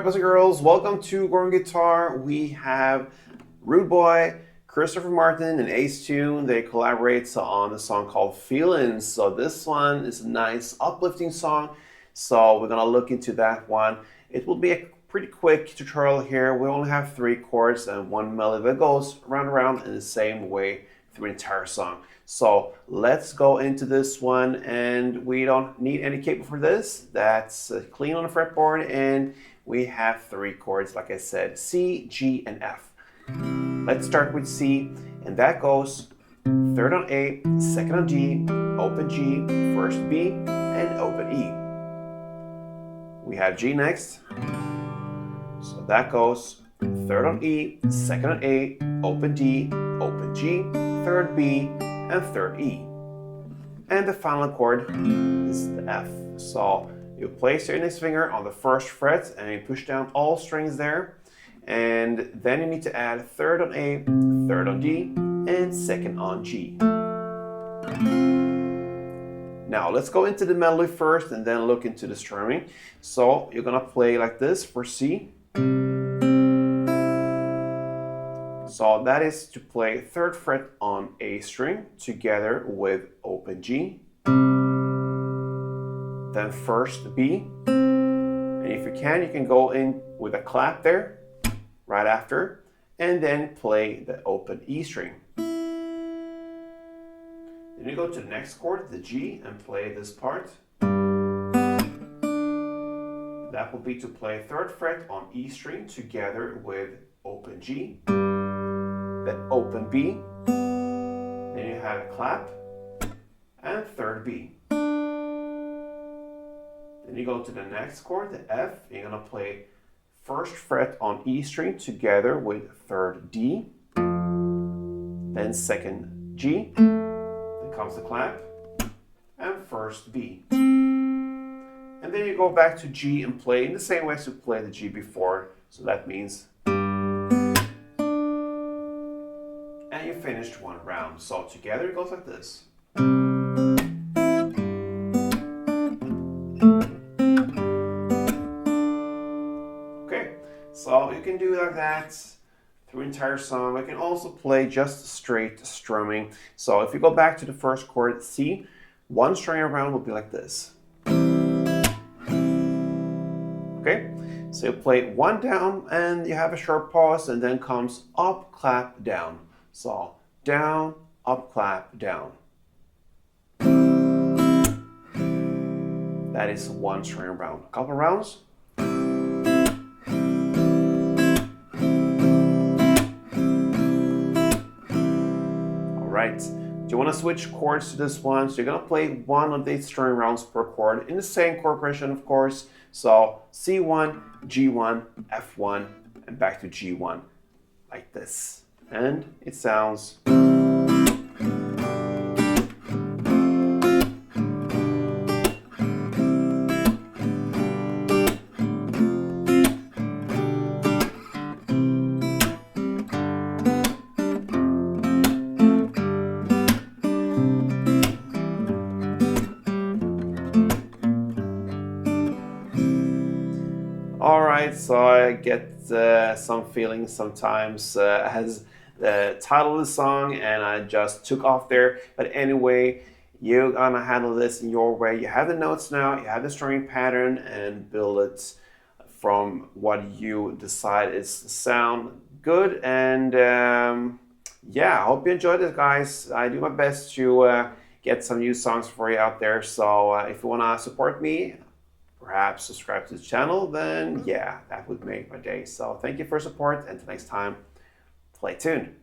boys and girls, welcome to Gorgon Guitar. We have Rudeboy, Christopher Martin and Acetune. They collaborate on a song called Feelings. So this one is a nice uplifting song. So we're gonna look into that one. It will be a pretty quick tutorial here. We only have 3 chords and 1 melody that goes round and round in the same way through the entire song. So let's go into this one, and we don't need any cable for this. That's clean on the fretboard, and we have 3 chords, like I said, C, G, and F. Let's start with C, and that goes 3rd on A, 2nd on D, open G, 1st B, and open E. We have G next, so that goes 3rd on E, 2nd on A, open D, open G, 3rd B, and 3rd E. And the final chord is the F. So you place your index finger on the 1st fret and you push down all strings there. And then you need to add 3rd on A, 3rd on D, and 2nd on G. Now let's go into the melody first and then look into the strumming. So you're gonna play like this for C. So that is to play 3rd fret on A string together with open G, then 1st B, and if you can go in with a clap there right after, and then play the open E string. Then you go to the next chord, the G, and play this part. That will be to play 3rd fret on E string together with open G, then open B, then you have a clap, and 3rd B. Then you go to the next chord, the F, you're gonna play 1st fret on E string together with 3rd D, then 2nd G, then comes the clap, and 1st B. And then you go back to G and play in the same way as you played the G before, so that means and you finished 1 round. So together it goes like this. Okay, so you can do like that through the entire song. We can also play just straight strumming. So if you go back to the 1st chord, C, 1 string around will be like this. Okay, so you play 1 down and you have a short pause and then comes up, clap, down. So down, up, clap, down. That is 1 string around. A couple rounds. All right. Do you want to switch chords to this one? So you're going to play 1 of these string rounds per chord in the same chord progression, of course. So C1, G1, F1, and back to G1, like this. And it sounds. Alright, so I get some feelings sometimes as the title of the song, and I just took off there. But anyway, you're gonna handle this in your way. You have the notes now, you have the strumming pattern, and build it from what you decide is sound good. And yeah, I hope you enjoyed it, guys. I do my best to get some new songs for you out there. So if you wanna support me, perhaps subscribe to the channel, then yeah, that would make my day. So thank you for your support, and until next time, play tuned.